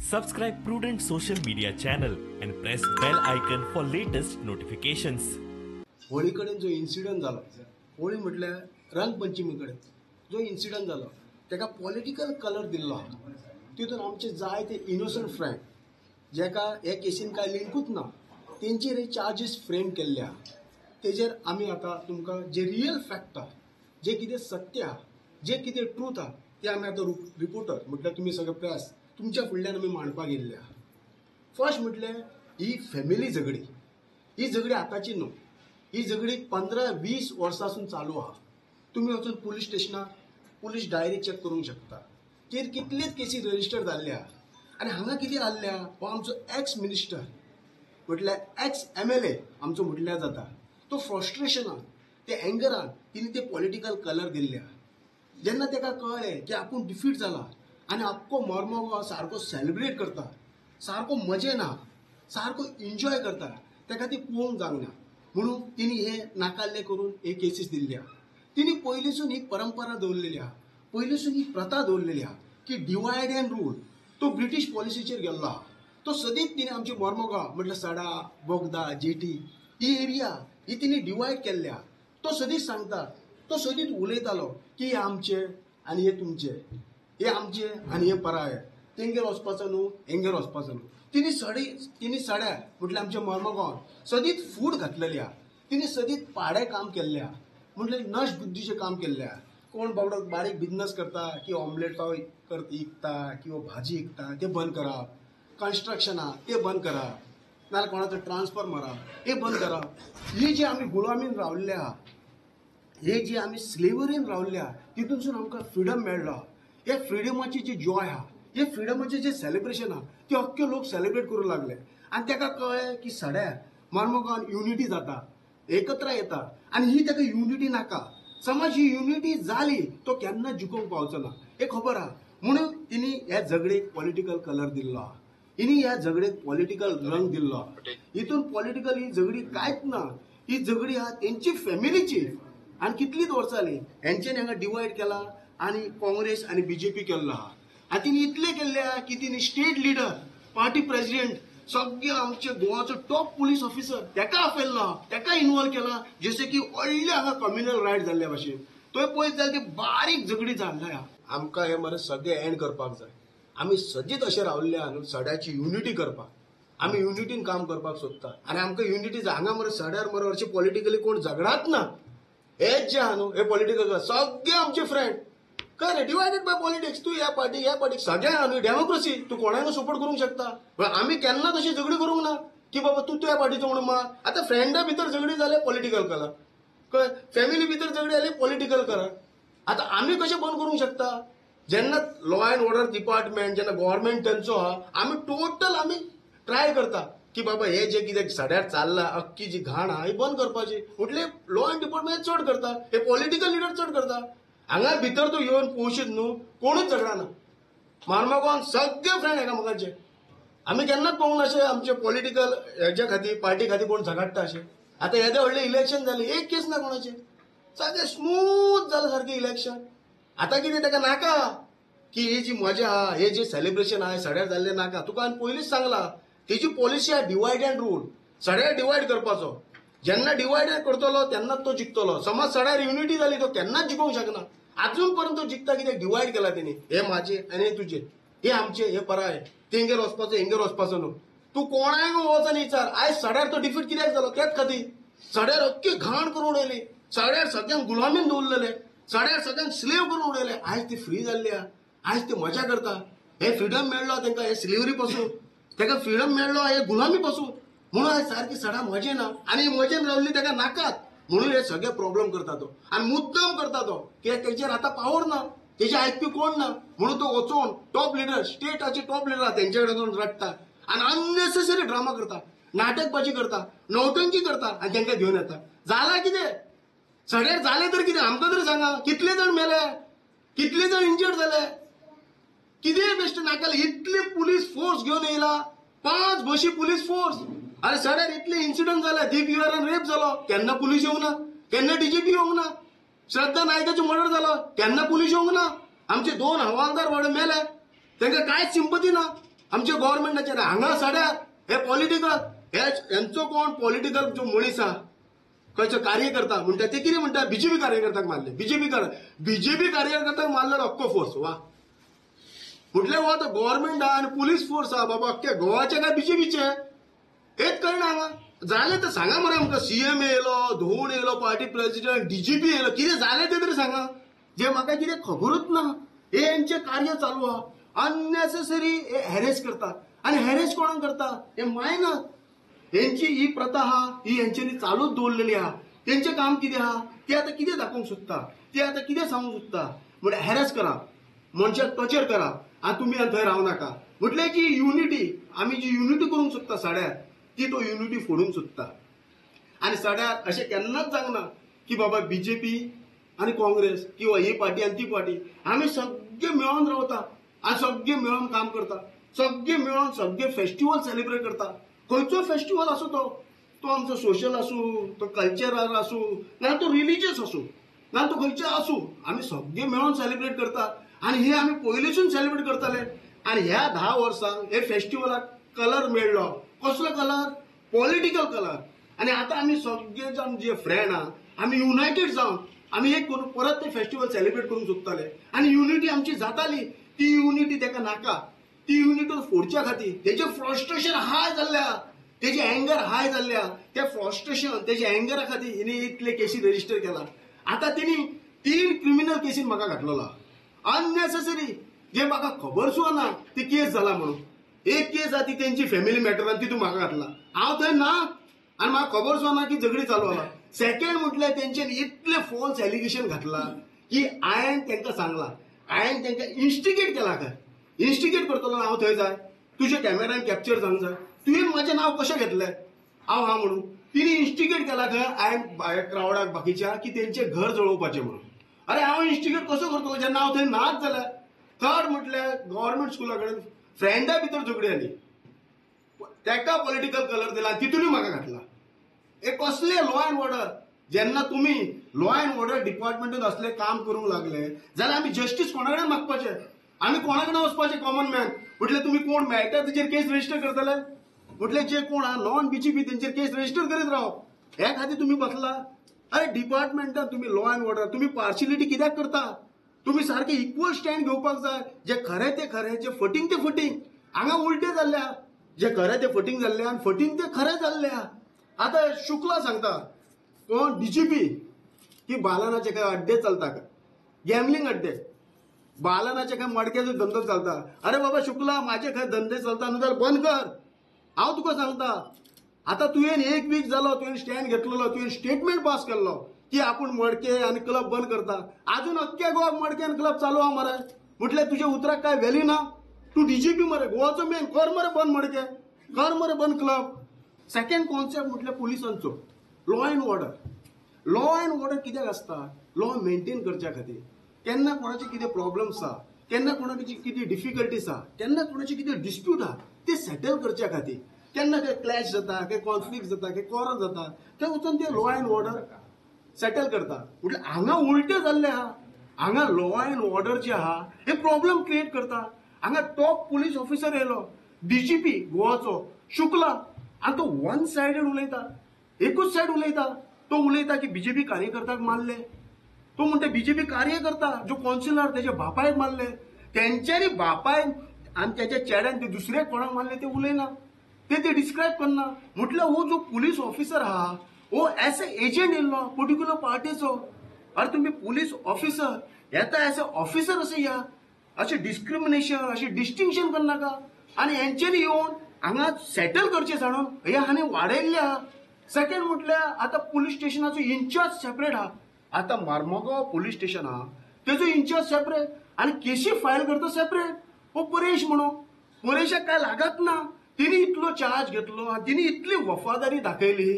Subscribe Prudent Social Media channel and press bell icon for latest notifications. Holi कडेन जो incident जालो, होळी म्हटल्यार रंगपंचमी कडेन जो इन्सिडंट जालो ताका पॉलिटिकल कलर दिल्लो आहा. तितून आमचे जायते इनोसंट फ्रेंड जेका हे केसीन काय लिंकूच ना तेंचेर चार्जीस फ्रेम केल्ले आहा. तेजेर आमी आतां तुमकां जे रियल फॅक्ट आहा, जे कितें सत्य आहा, जे कितें ट्रूथ आहा ते आमी आतां रिपोर्टर म्हटल्यार तुमी सगळे प्रेस तुमच्या फुडल्यान आमी मांडपाक येयल्ले आहा. फर्स्ट म्हटल्यार ही फॅमिली झगडी. ही झगडी आतांची न्हू, ही झगडी 15-20 वर्सांसून चालू आहा. तुम्ही वचून पुलीस स्टेशनार पुलीस डायरी चेक करूंक शकता. तेर कितलेच केसी रजिस्टर जाल्ल्या आनी हांगा कितें जाल्ल्या हो आमचो एक्स मिनिस्टर म्हटल्यार एक्स MLA आमचो म्हटल्यार जाता. तो फ्रस्ट्रेशनान ते एंगरान तिने ते पॉलिटिकल कलर दिल्ल्या. जेन्ना ताका कळ्ळें की आपूण डिफीट जाला आनी आख्खो मरमगो सारको सेलिब्रेट करता, सारको मजेन आहा, सारको एन्जॉय करता, ताका ती पळोवंक जावंक ना म्हणून तिने हे नाकाल्ले करून हे केसीस दिल्ल्या. तिने पयलींसून ही परंपरा दवरलेली आहा, पयलींसून ही प्रथा दवरलेली आहा की डिवायड अँड रूल. तो ब्रिटीश पॉलिसीचेर गेल्लो आहा. तो सदींच तिने आमची मरमगांव म्हटल्यार सडा, बोगदा, जेटी ही एरिया ही तिने डिवायड केल्ल्या. तो सदींच सांगता, तो सदींच उलयतालो की हे आमचे आनी हे तुमचे, हे आमचे आनी हे पराये, तेंगेर वचपाचो न्हू, हेंगेर वचपाचो न्हू. तिने सड्या म्हटल्यार आमच्या मरमगांवांत सदींच फूड घातलेली आहा. तिने सदींच पाडे काम केल्ले आहा, म्हटल्यार नश बुद्धीचें काम केल्लें आहा. कोण बाबडो बारीक बिझनेस करता की ऑमलेट पाव विकता किंवा भाजी विकता ते बंद करप, कन्स्ट्रक्शन आहा ते बंद करप, नाल्यार कोणाचो ट्रान्सफर मारप हे बंद करप. ही जी आमी गुलामीन रावल्ले आहा, हे जी आमी स्लेवरीन रावल्ले आहा, तितूनसून आमकां फ्रिडम मेळ्ळो. हे फ्रिडमाची जी जॉय आहा, हे फ्रिडमाचे जे सेलिब्रेशन आहा ते अख्खे लोक सेलिब्रेट करूंक लागले. आनी ताका कळ्ळें की सड्यार मरमगांवान युनिटी जाता, एकत्र येता आनी ही ताका युनिटी नाका. समज ही युनिटी जाली तो केन्ना जिखोवंक पावचो ना हे खबर आहा. म्हणून तिने ह्या झगडेक पॉलिटिकल कलर दिल्लो आहा. हिने ह्या झगडेक पॉलिटिकल रंग दिल्लो आहा. हितून पॉलिटिकल ही झगडी कांयच ना. ही झगडी आहा तेंची फॅमिलीची. आनी कितलींच वर्सां जालीं हेंच्यानी हांगा डिवायड केला आनी काँग्रेस आनी BJP केल्लो आहा. आनी तिने इतलें केल्लें आहा की तिने स्टेट लिडर, पार्टी प्रेसिडेंट, सगळे आमचे गोवाचो टॉप पुलीस ऑफिसर ताका आपयल्लो आहा, ताका इन्वॉल्व केला. जशें की व्हडले हांगा कम्युनल रायट जाल्ल्या भशेन. थंय पळयत जाल्यार ती बारीक झगडी जाल्ल्या आहा. आमकां हे मरे सगळे एंड करपाक जाय. आमी सदींच अशें रावल्ले आहा न्हू सड्याची युनिटी करपाक. आमी युनिटीन काम करपाक सोदता आनी आमकां युनिटी जाय. हांगा मरे सड्यार मरे हरशी पॉलिटिकली कोण झगडात ना. हेच जे आहा न्हू हे पॉलिटिकल सगळे आमचे फ्रेंड काय रे डिवायडेड बाय पॉलिटिक्स. तू ह्या पार्टी सगळे आहा न्हू डेमोक्रेसी. तू कोणाक सपोर्ट करूंक शकता. पण आमी केन्ना तशी झगडी करूंक ना की बाबा तू त्या पार्टीचो म्हणून मार. आतां फ्रेंडा भितर झगडी जाल्यार पॉलिटिकल कलर, कळ्ळें, फॅमिली भितर झगडी जाली पॉलिटिकल कलर. आतां आमी कशें बंद करूंक शकता. जेन्ना लॉ अँड ऑर्डर डिपार्टमेंट जेन्ना गव्हर्नमेंट तेंचो आहा, आमी टोटल ट्राय करता की बाबा हे जे कितें सड्यार चल्लां अख्खी जी घाण आहा ही बंद करपाची. म्हटल्यार लॉ अँड डिपार्टमेंट चड करता, हे पॉलिटिकल लिडर चड करता. हांगा भितर तूं येवन पळोवशीत न्हू कोणूच झगडाना. मारमागांवान सगळे फ्रेंड एकामेकांचे. आमी केन्नाच पळोवंक ना अशें आमचे पॉलिटिकल हेच्या खातीर पार्टी खातीर कोण झगडटा अशें. आतां येदे व्हडले इलेक्शन जाली एक केस ना कोणाचे, सगळें स्मूथ जालें सारकें इलेक्शन. आतां कितें ताका नाका की ही जी मजा आहा, हे जे सेलिब्रेशन आहा सड्यार जाल्लें नाका. तुका हांवें पयलींच सांगलां तेजी पॉलिसी आहा डिवायड अँड रूल. सड्यार डिवायड करपाचो. जेन्ना डिवायड करतलो तेन्नाच तो जिखतलो. समज सड्यार युनिटी जाली तो केन्नाच जिखोवंक शकना. आजून पर्यंत तो जिखता कित्याक डिवायड केला तेणी. हे म्हाजे आनी हे तुजे, हे आमचे हे पराये, तेंगेर वचपाचो हेंगेर वचपाचो न्हू. तूं कोणाक वच आनी विचार आयज सड्यार तो डिफीट कित्याक जालो तेच खातीर. सड्यार अख्खी घाण करून उडयली. सड्यार सगळ्यांक गुलामीन दवरलेले, सड्यार सगळ्यांक स्लेव करून उडयले. आयज ती फ्री जाल्ली आहा, आयज ती मजा करता. हे फ्रिडम मेळ्ळो तांकां हे स्लेवरी पासून, ताका फ्रिडम मेळ्ळो हे गुलामी पासून. म्हणून आयज सारकी सडा मजेन आहा आनी मजेन रावल्ली ताका नाकात. म्हणून हे सगळे प्रॉब्लेम करता तो आनी मुद्दम करता तो कित्याक तेचेर आतां पावर ना, तेजे आयकपी कोण ना. म्हणून तो वचून टॉप लिडर स्टेटाचे टॉप लिडर आहा तेंचे कडेन वचून रडटा आनी अननेसेसरी ड्रामा करता, नाटकबाजी करता, नौटंकी करता आनी तांकां घेवन येता. जाला कितें सड्यार जालें तर कितें आमकां तरी सांगा. कितले जाण मेले, कितले जाण इंजर्ड जाले, कितें बेश्ट नाकाले. इतले पुलीस फोर्स घेवन येयला, 5 बशी पुलीस फोर्स. अरे सड्यार इतले इन्सिडंट जाले, दीप युआरएन रेप जालो केन्ना पुलीस येवंक ना, केन्ना DGP येवंक ना. श्रद्धा नायकाचो मर्डर जालो केन्ना पुलीस येवंक ना. आमचे 2 हवालदार व्हड मेले तांकां कांयच सिंपती ना. आमच्या गव्हर्नमेंटाचे हांगा साड्यार हे पॉलिटिकल यांचो कोण पॉलिटिकल जो मनीस आहा खंयचो कार्यकर्ता म्हणटा ते कितें म्हणटा बीजेपी कार्यकर्त्याक मारले बीजेपी कार्यकर्त्याक मारल्यार अक्को फोर्स वा म्हटल्यार हो तो गव्हर्नमेंट आहा आनी पुलीस फोर्स आहा बाबा अख्ख्या गोवाचे काय बीजेपीचे हेच कळना हांगा जालें तर सांगा मरे आमकां सीएम येयलो धोण येयलो पार्टी प्रेसिडेंट डीजीपी येयलो कितें जालें तें तरी सांगा जे म्हाका कितें खबरूच ना हे यांचे कार्य चालू आहा अननेसेसरी हॅरेस करता आनी हॅरेस कोणाक करता हे मायनर यांची ही प्रथा आहा ही यांच्यानी चालूच दवरलेली आहा तेंचें काम कितें आहा ते आतां कितें दाखोवंक सोदता ते आतां कितें सांगूंक सोदता म्हणजे हॅरेस करा मनशाक टॉर्चर करा आनी तुमी आनी थंय रावं नाका म्हटल्यार जी युनिटी आमी जी युनिटी करूंक सोदता साड्यार ती तो युनिटी फोडूंक सोदता आनी साड्यार अशें केन्नाच जावंक ना की बाबा बीजेपी आनी काँग्रेस किंवा ही पार्टी आनी ती पार्टी आमी सगळे मेळोन रावता आनी सगळे मेळोन काम करता सगळे मेळोन सगळे फेस्टिवल सेलिब्रेट करता खंयचो फेस्टिवल आसूं तो आमचो सोशल आसूं तो कल्चरल आसूं ना तो रिलिजियस आसूं ना तो खंयचो आसूं आमी सगळे मेळोन सेलिब्रेट करता आनी हे आमी पयलींसून सेलिब्रेट करताले आनी ह्या 10 वर्सांक हे फेस्टिवलाक कलर मेळ्ळो कसलो कलर पॉलिटिकल कलर आनी आतां आमी सगळे जाण जे फ्रेंड आहा आमी युनायटेड जावन आमी एक करून परत ते फेस्टिवल सेलिब्रेट करूंक सोदताले आनी युनिटी आमची जाताली ती युनिटी ताका नाका ती युनिटी फोडच्या खातीर तेजें फ्रस्ट्रेशन हाय जाल्ल्या तेजें एंगर हाय जाल्ल्या त्या फ्रस्ट्रेशन तेज्या एंगरा खातीर हिणे इतले केसी रजिस्टर केला आतां तिणी 3 क्रिमिनल केसीन म्हाका घातलेलो अननेसेसरी जे म्हाका खबर सुद्धा ना ती केस जाला म्हणून एक केस आहा ती तेंची फॅमिली मॅटरान तितून म्हाका घातला हांव थंय ना आनी म्हाका खबर सुद्धा ना की झगडी चालू आहा सेकंड म्हटल्यार तेंच्यानी इतले फॉल्स एलिगेशन घातला की हांवें तांकां सांगला हांवें तांकां इन्स्टिगेट केला काय इन्स्टिगेट करतलो हांव थंय जाय तुज्या कॅमेरान कॅप्चर जावंक जाय तुवें म्हाजें नांव कशें घेतलें हांव हा म्हणून तिणी इन्स्टिगेट केला खंय हांवें क्रावडाक बाकीच्या की तेंचें घर जळोवपाचें म्हणून अरे हांव इन्स्टिगेट कसो करतलो जेन्ना हांव थंय नाच जाल्यार थर्ड म्हटल्यार गव्हर्नमेंट स्कुला कडेन फ्रेंडा भितर झगडी जाली ताका पॉलिटिकल कलर दिला तितूनय म्हाका घातला हे कसले लॉ अँड ऑर्डर जेन्ना तुम्ही लॉ अँड ऑर्डर डिपार्टमेंटात असले काम करूंक लागले जाल्यार आमी जस्टीस कोणा कडेन मागपाचें आमी कोणा कडेन वचपाचें कॉमन मॅन म्हटल्यार तुमी कोण मेळटा तेचेर केस रजिस्टर करतले म्हटल्यार जे कोण नॉन बीजेपी तेंचेर केस रजिस्टर करीत रावप ह्या खातीर तुमी बसला अरे डिपार्टमेंटात तुम्ही लॉ अँड ऑर्डर तुम्ही पार्शियलिटी कित्याक करता तुम्ही सारखे इक्वल स्टँड घेवपाक जाय जे खरें ते खरें जे फटींग ते फटींग हांगा उलटे जाल्ल्या जे खरें ते फटींग जाल्ले आनी फटींग ते खरें जाल्ल्या आतां शुक्ला सांगता कोण डीजीपी की बालनाचे काय अड्डे चलता का गॅमलिंग अड्डे बालनाचे काय मडक्याचो धंदो चलता अरे बाबा शुक्ला माझे खंय धंदे चलता न्हू जाल्यार बंद कर हांव तुका सांगता आता तुवें 1 वीक जालो तुवें स्टँड घेतलेलो तुवें स्टेटमेंट पास केल्लो की आपूण मडके आनी क्लब बंद करता अजून अख्ख्या गोवाक मडके आनी क्लब चालू आहा मरे म्हटल्यार तुज्या उतराक काय व्हॅल्यू ना तूं डीजीपी मरे गोवाचो मेन कर मरे बंद मडके कर मरे बंद क्लब सेकंड कॉन्सेप्ट म्हटल्यार पुलिसांचो लॉ अँड ऑर्डर कित्याक आसता लॉ मेंटेन करच्या खातीर केन्ना कोणाचे कितें प्रॉब्लम्स आहा केन्ना कोणाची कितें डिफिकल्टीज आहा केन्ना कोणाचे कितें डिस्प्यूट आहा ते सेटल करच्या खातीर केन्ना ते क्लॅश जाता काही कॉन्फ्लिक्ट जाता काही कॉरल जाता ते वचून ते लॉ अँड ऑर्डर सेटल करता म्हटल्यार हांगा उलटे जाल्ले आहा हांगा लॉ अँड ऑर्डर जे आहा हे प्रॉब्लेम क्रिएट करता हांगा टॉप पुलीस ऑफिसर येयलो डीजीपी गोवाचो शुक्ला आनी तो वन सायडेड उलयता एकूच सायड उलयता तो उलयता की बीजेपी कार्यकर्त्याक मारले तो म्हणटा बीजेपी कार्यकर्ता जो कावन्सिलर तेच्या बापायक मारले तेंच्यांनी बापायक आनी तेच्या चेड्यान ते दुसरे कोणाक मारले ते उलयना ते डिस्क्रायब करना म्हटल्यार हो जो पुलीस ऑफिसर आहा हो एज ए एजंट येयल्लो पर्टिक्युलर पार्टीचो अरे तुम्ही पुलीस ऑफिसर येता एज ए ऑफिसर असे या असे डिस्क्रिमिनेशन असे डिस्टिंक्शन करनाका आनी हेंच्यांनी येवन हांगा सेटल करचे जाणून हे हांणी वाडयल्ले आहा सेकंड म्हटल्यार आतां पुलीस स्टेशनाचो इन्चार्ज सेपरेट आहा आतां मार्मगांव पुलीस स्टेशन आहा तेजो इन्चार्ज सेपरेट आनी केसी फायल करता सेपरेट हो परेश म्हणून परेशाक काय लागत ना तिने इतलो चार्ज घेतलो आनी तिने इतली वफादारी दाखयली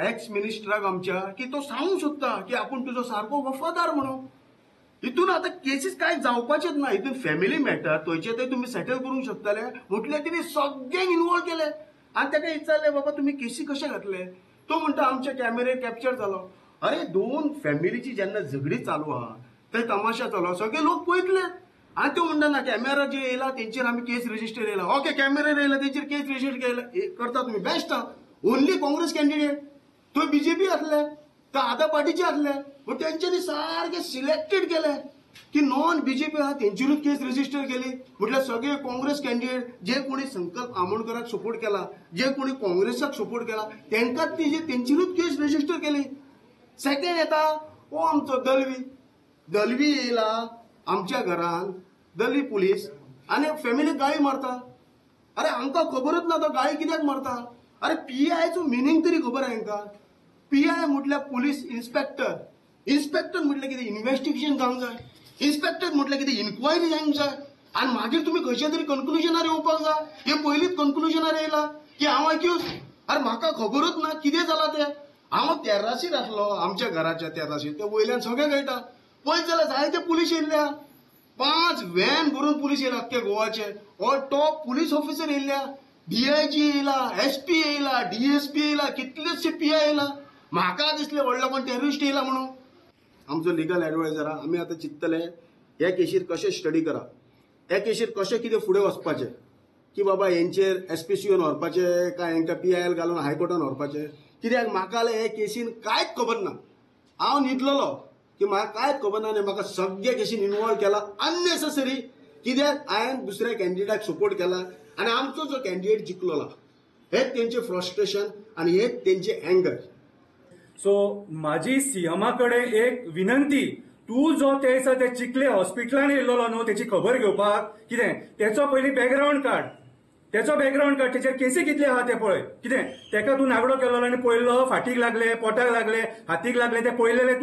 एक्स मिनिस्टराक आमच्या की तो सांगूंक सोदता की आपूण तुजो सारको वफादार म्हणून हितून आतां केसीस काय जावपाचेच ना हितून फॅमिली मॅटर थंयचे ते तुमी सेटल करूंक शकतले म्हटल्यार तिने सगळ्यांक इन्वॉल्व केले आनी ताका विचारले बाबा तुमी केसी कशे घातले तो म्हणटा आमच्या कॅमेरे कॅप्चर जालो अरे 2 फॅमिलीची जेन्ना झगडी चालू आहा थंय तमाशा चालू आहा सगळे लोक पळयतले आणि तो म्हणटा ना कॅमेरा जे येयला तेंचेर आमी केस रजिस्टर येयला. ओके, कॅमेरा येयला तेंचेर केस रजिस्टर करता तुम्ही, बेस्ट हा. ओन्ली काँग्रेस कॅन्डिडेट थंय बीजेपी आसले तर आदा पार्टीचे आसले, पण तेंच्यांनी सारखे सिलेक्टेड केले की नॉन बीजेपी आहा तेंचेरूच केस रजिस्टर केली. म्हटल्यार सगळे काँग्रेस कॅन्डिडेट जे कोणी संकल्प आमोणकराक सपोर्ट केला, जे कोणी काँग्रेसाक सपोर्ट केला, तेंकाच तेंचेरूच केस रजिस्टर केली. सेकंड येता हो आमचो दलवी येयला आमच्या घरान, दलवी पुलीस, आणि फॅमिलीक गाळी मारता. अरे आमकां खबरच ना तो गाळी कित्याक मारता. अरे पीआयचो मिनींग तरी खबर आहे हांकां. पीआय म्हटल्यार पुलीस इन्स्पेक्टर. इन्स्पेक्टर म्हटल्यार कितें इन्व्हेस्टिगेशन जावंक जाय. इन्स्पेक्टर म्हटल्यार कितें इन्क्वायरी जावंक जाय. आनी मागीर तुमी खंयच्या तरी कन्क्लुजनार येवपाक जाय. हे पयलींच कन्क्लुजनार येयला की हांव एक्यूज. अरे म्हाका खबरच ना कितें जालां तें. हांव तेरासीर आसलो आमच्या घराच्या तेरासीर, ते वयल्यान सगळें कळटा. पळयत जाल्यार जायते पुलीस येयल्ल्या, 5 व्हॅन भरून पुलीस येयला अख्ख्या गोवाचे. ऑल टॉप पुलीस ऑफिसर येयल्ल्या, डीआयजी येयला, एसपी येयला, डीएसपी येयला, कितलेशे पीआय येयला. म्हाका दिसलें व्हडलो कोण टेररिस्ट येयला म्हणून. आमचो लिगल एडवायझर आहा, आमी आतां चिंततले ह्या केशीर कशें स्टडी करप, ह्या केशीर कशें कितें फुडें वचपाचें, की बाबा हेंचेर एसपीसीओन व्हरपाचें काय हेंकां पीआयएल घालून हायकोर्टान व्हरपाचें. कित्याक म्हाका जाल्यार हे केसीन कांयच खबर ना. हांव न्हिदलोलो की म्हाका कांयच खबर ना आनी म्हाका सगळ्या केसीन इन्वॉल्व केला अननेसेसरी. कित्याक हांवें दुसऱ्या कॅन्डिडेटाक सपोर्ट केला आनी आमचो जो कॅन्डिडेट जिखलोला. हेच तेंचें फ्रस्ट्रेशन आनी हेच तेंचें एंगर. सो माझी सीएमा कडेन एक विनंती, तू जो ते दिसा ते चिखले हॉस्पिटलान येयल्लो न्हू तेची खबर घेवपाक, कितें तेचो पयली बॅकग्राऊंड काड. तेचेर केसी कितले आहा ते पळय. कितें तेका तू नागडो केलो आनी पळयलो, फाटीक लागले, पोटाक लागले, हातीक लागले, ते पळयलेले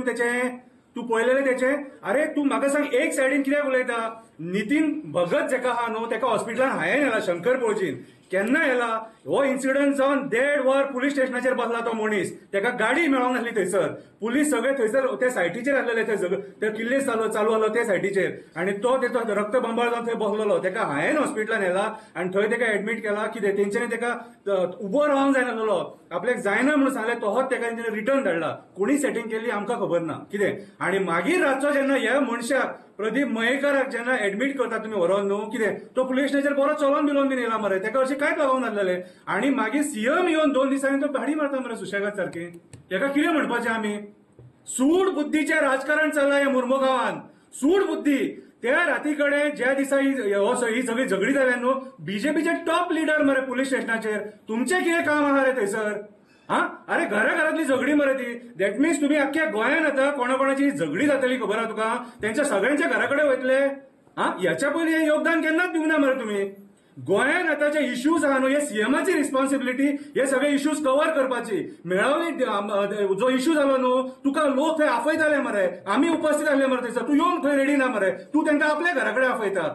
तू पळयलेले तेचे. अरे तू म्हाका सांग, एक सायडीन कित्याक उलयता. नितीन भगत जेका आहा न्हू तेका हॉस्पिटलान हांवें येला शंकर पळोवचीन. केन्ना येला हो इन्सिडंट जावन 1.5 वर पुलीस स्टेशनाचेर बसला तो मनीस. तेका गाडी मेळोंक नासली थंयसर. पुलीस सगळे थंयसर त्या सायटीचेर आसलेले, ते किल्ले चालू आसलो त्या सायटीचेर, आनी तो तेचो रक्तबंबाळ जावन थंय बसलेलो. तेका हांवें हॉस्पिटलान येला आनी थंय तेका एडमीट केला. कितें तेंच्यांनी तेका उबो रावंक जायनासलो, आपल्याक जायना म्हणून सांगलें, तोच तेका तेंच्यांनी रिटर्न धाडला. कोणी सेटिंग केली आमकां खबर ना. कितें आनी मागीर रातचो जेन्ना ह्या मनशाक प्रदीप मयेकाराक जेन्ना एडमीट करता तुमी व्हरोन न्हू, कितें तो पुलीस स्टेशनाचेर बरो चलोन बिलोन बीन येयला मरे. तेका अशें कांयच लागोंक नासलेलें. आनी मागीर सीएम येवन 2 दिसांनी तो भाडी मारता मरे सुशेगाद सारकी. तेका कितें म्हणपाचें आमी. सूड बुद्धीचें राजकारण चल्लां ह्या मुर्मुगांवान. सूड बुद्धी. त्या राती कडेन ज्या दिसा ही सगळी झगडी जाल्या न्हू, बीजेपीचे टॉप लिडर मरे पुलीस स्टेशनाचेर. तुमचें कितें काम आहा रे थंयसर. अरे घराघरातली झगडी मरे ती. दॅट मिन्स तुम्ही अख्ख्या गोंयान आतां कोणाकोणाची झगडी जातली खबर आहा तुका, त्यांच्या सगळ्यांच्या घराकडे वयतले. याच्या पयलीं हे योगदान केन्नाच दिवना मरे तुम्ही. गोंयान आतां जे इश्यूज आहा न्हू, हे सीएमाची रिस्पॉन्सिबिलिटी हे सगळे इश्यूज कव्हर करपाची. मेळावली जो इश्यू जालो न्हू, तुका लोक थंय आपयताले मरे. आमी उपस्थित आसले मरे थंयसर. तू येवन थंय रेडी ना मरे. तू तांकां आपल्या घराकडे आपयता.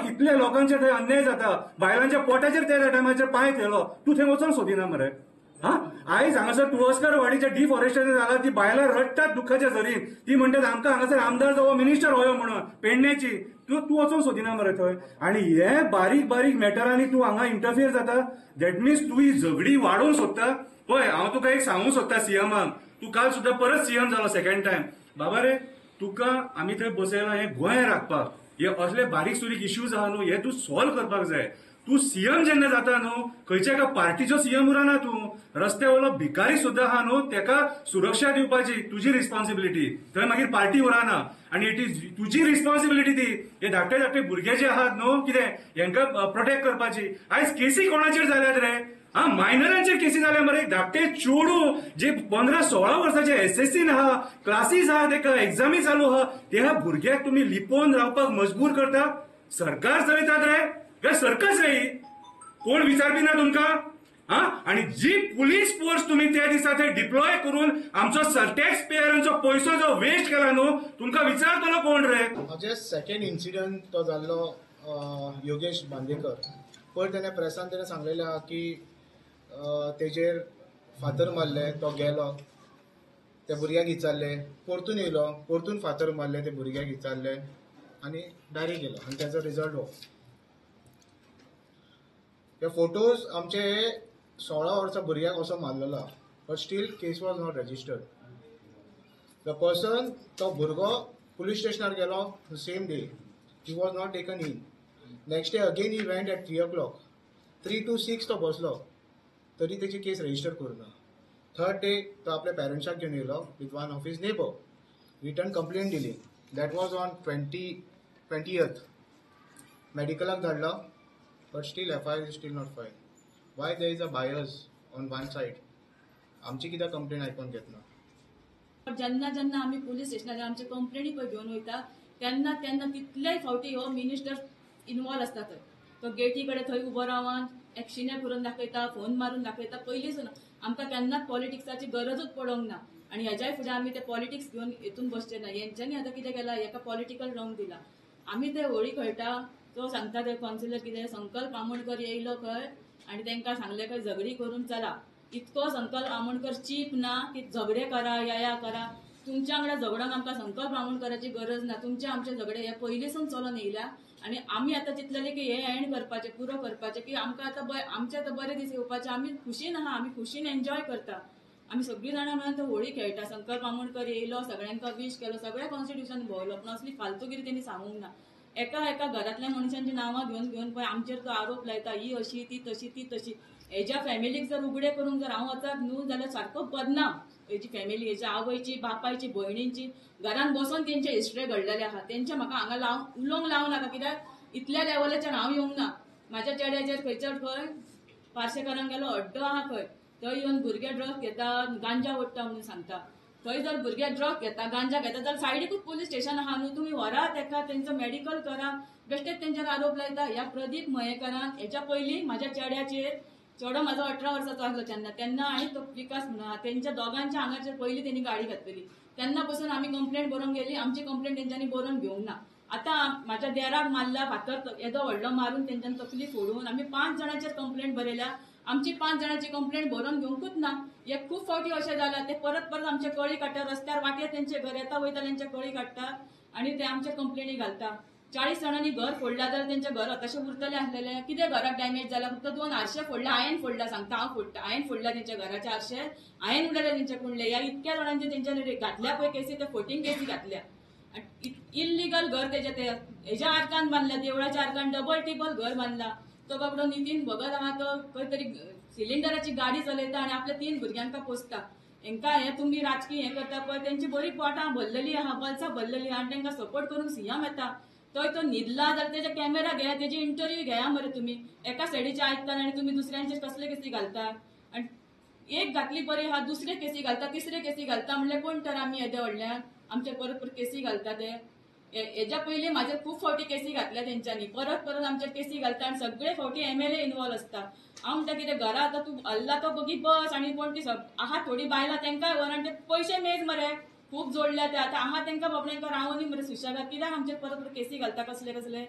इतले लोकांचे थंय अन्याय जाता. बायलांच्या पोटाचेर त्या टायमाचेर पांय ठेवलो, तू थंय वचोंक सोदिना मरे. आयज हांगासर तुळसकर वाडीच्या डिफॉरेस्टेशन जाला, ती बायलां रडटात दुःखाच्या झरीन. ती म्हणटात आमकां हांगासर आमदार जावो, मिनिस्टर होयो म्हणून पेडण्याची. तू वचोंक सोदिना मरे थंय. आनी हे बारीक बारीक मॅटरांनी तू हांगा इंटरफियर जाता. दॅट मिन्स तू ही झगडी वाडोवंक सोदता. पळय हांव तुका एक सांगूंक सोदता सीएमाक. तू काल सुद्दां परत सीएम जालो सेकंड टायम. बाबा रे, तुका आमी थंय बसयला हें गोंय राखपाक. हे असले बारीक सुरीक इश्यूज आहा न्हू, हे तू सॉल्व करपाक जाय. तू सीएम जेन्ना जाता न्हू, खंयच्या एका पार्टीचो सीएम उरना तू. रस्त्यावयलो भिकारी सुद्दां आहा न्हू, तेका सुरक्षा दिवपाची तुजी रिस्पॉन्सिबिलिटी. थंय मागीर पार्टी उरना. आनी इट इज तुजी रिस्पॉन्सिबिलिटी ती. हे धाकटे धाकटे भुरगे जे आहात न्हू, कितें हेंकां प्रोटेक्ट करपाची. आयज केसी कोणाचेर जाल्यात रे. मायनरांचेर केसी जाल्या मरे. धाकटे चोडू जे 15-16 वर्साचे एसएससीन आहा, क्लासीस आहा, तेका एग्जामी चालू आहा, त्या भुरग्याक तुम्ही लिपोवन रावपाक मजबूर करता. सरकार चलयतात रे काय सरकस रे. कोण विचारपी ना तुमकां. आणि जी पुलीस फोर्स तुम्ही त्या दिसा थंय डिप्लॉय करून आमचो टॅक्स पेयरांचो पैसो जो वेस्ट केला न्हू, तुमकां विचारतलो कोण रे. म्हजे सेकंड इन्सिडंट तो जाल्लो योगेश बांदेकर. पयर तेणें प्रेसान तेणें सांगलेलें आहा की तेजेर फातर मारले, तो गेलो, त्या भुरग्याक विचारले, परतून येयलो, परतून फातर मारले, ते भुरग्याक विचारले आनी डायरेक्ट गेलो. आनी त्याचो रिजल्ट हो. हे फोटोज आमचे 16 वर्सां भुरग्याक असो मारलेलो आहा, but still case was not registered. The person, तो भुरगो पुलीस स्टेशनार गेलो same day. He was not taken in. Next day again he went at 3 o'clock. 3 to 6 तो बसलो तरी त्याची केस रजिस्टर करूना. थर्ड डे तो आपल्या पेरेंट्साक घेवन येयलो with one of his neighbour. Return complaint दिली. That was on 20th. मेडिकलाक धाडलो but still FIR is still not file. Y there is a bias on one side. आमची कित्याक कंप्लेंट आयकून घेतना. जेन्ना जेन्ना आमी पुलीस स्टेशनार आमचे कंप्लेनी पळय घेवन वयता तेन्ना तेन्ना तितलेय फावटी हो मिनिस्टर इन्वॉल्व आसता थंय. तो गेटी कडेन थंय उबो रावन एक्शिने करून दाखयता, फोन मारून दाखयता. पयलींसून आमकां केन्नाच पॉलिटिक्साची गरजूच पडोंक ना आनी हेज्याय फुडें आमी ते पॉलिटिक्स घेवन हितून बसचे ना. हेंच्यांनी आतां कितें केलां, हेका पॉलिटिकल रंग दिला. आमी ते होळी खेळटा तो सांगता ते कावन्सिलर कितें संकल्प आमोणकर येयलो खंय आनी तांकां सांगलें खंय झगडी करून चला. इतको संकल्प आमोणकर चीप ना की झगडे करा या करा. तुमच्या वांगडा झगडोंक आमकां संकल्प आमोणकराची गरज ना. तुमचे आमचे झगडे हे पयलींसून चलून येयल्या आनी आमी आतां चिंतलेले की हे एंड करपाचे, पुरो करपाचे की आमकां आतां आमचे आतां बरे दीस येवपाचे. आमी खुशीन आहा, आमी खुशीन एन्जॉय करता. आमी सगळीं जाणां मेळून तो होळी खेळटा. संकल्प आमोणकर येयलो, सगळ्यांका विश केलो, सगळ्या कॉन्स्टिट्युशन भोंवलो, पूण असली फालतूगिरी तेणी सांगूंक ना. एका घरातल्या मनशांची नांवां घेवन पळय आमचेर तो आरोप लायता, ही अशी ती तशी ती तशी. हेज्या फॅमिलीक जर उगडे करूंक जर हांव वचत न्हू जाल्यार सारको बदनाम. हेजी फॅमिली, हेज्या आवयची, बापायची, भयणींची घरान बसून तेंचे हिस्ट्री घडलेले आहा. तेंचे म्हाका हांगा उलोवंक लावं नाका कित्याक इतल्या लेवलाचेर हांव येवंक ना. म्हाज्या चेड्याचेर खंयचर खंय पार्सेकारांक गेलो अड्डो आहा खंय, थंय येवन भुरगे ड्रग्स घेता, गांजा ओडटा म्हणून सांगता. थंय जर भुरगे ड्रग्स घेता, गांजा घेता जाल्यार सायडीकूच पोलीस स्टेशन आहा न्हू. तुमी व्हरात तेका, तेंचो मेडिकल करा. बेश्टेच तेंचेर आरोप लायता. ह्या प्रदीप मयेकरान हेच्या पयलीं म्हाज्या चेड्याचेर, चेडो म्हाजो 18 वर्साचो आसलो तेन्ना आनी तो विकास म्हणून आहा, तेंच्या दोगांच्या आंगाचेर पयलीं तेणी गाडी घातलेली. तेन्ना पासून आमी कंप्लेंट बरोवंक गेली. आमची कंप्लेंट तेंच्यांनी बरोवन घेवंक ना. आतां म्हाज्या देराक मारला, फातर येदो व्हडलो मारून तेंच्यांनी तकली फोडून आमी 5 जाणांचेर कंप्लेंट बरयल्या. आमची 5 जाणांची कंप्लेंट बरोवन घेवंकूच ना. हे खूब फावटी अशें जालां. ते परत आमचे कळी काडटा, रस्त्यार वाटेर तेंचे घर येता वयता तेंचे कळी काडटा आनी ते आमचे कंप्लेनी घालता. 40 जाणांनी घर फोडला जाल्यार तेंचे घर तशें उरतले आसलेले. कितें घराक डॅमेज जाला, फक्त 2 आरशे फोडला. हांवें फोडला सांगता, हांव फोडटा. हांवें फोडला तेंच्या घराचे आरशे, हांवें उडयले तेंचे कुंडले. ह्या इतक्या जाणांचे तेंच्यानी घातल्या पळय केसी, ते 14 केसी घातल्या. इल्लिगल घर तेजे ते हेज्या आर्कान बांदल्या, देवळाच्या आर्कान डबल टिबल घर बांदला. तो बाबडो नितीन भगत आहा तो खंय तरी सिलिंडराची गाडी चलयता आनी आपल्या 3 भुरग्यांका पोसता. हेंका हे तुमी राजकीय हे करता पळय, तेंची बरी पोटां भरलेली आहा, बल्सां भरलेली आहा आनी तांकां सपोर्ट करूंक सीएम येता. तो न्हिदला जाल्यार तेजे कॅमेरा घेया, तेजी इंटरव्यू घेया मरे तुमी. एका सायडीचे आयकता आनी तुमी दुसऱ्यांचे कसले केसी घालता. आनी एक घातली बरी आहा, दुसरे केसी घालता, तिसरे केसी घालता म्हणल्यार कोण तर आमी येदे व्हडल्यान आमचे परत केसी घालता ते. हेज्या पयलीं म्हाजेर खूब फावटी केसी घातल्या तेंच्यांनी. परत आमचेर केसी घालता आनी सगळे फावटी MLA इन्वॉल्व आसता. हांव म्हणटा कितें घरा आतां तूं हल्ला तो बगी बस आनी कोण ती आहा थोडी बायलां तेंकाय व्हर आनी ते पयशे मेज मरे. खूब जोडल्या ते आतां आहा तेंकां बाबड्यांका रावनी मरे सुशेगाद. कित्याक आमचेर परत केसी घालता कसले कसले.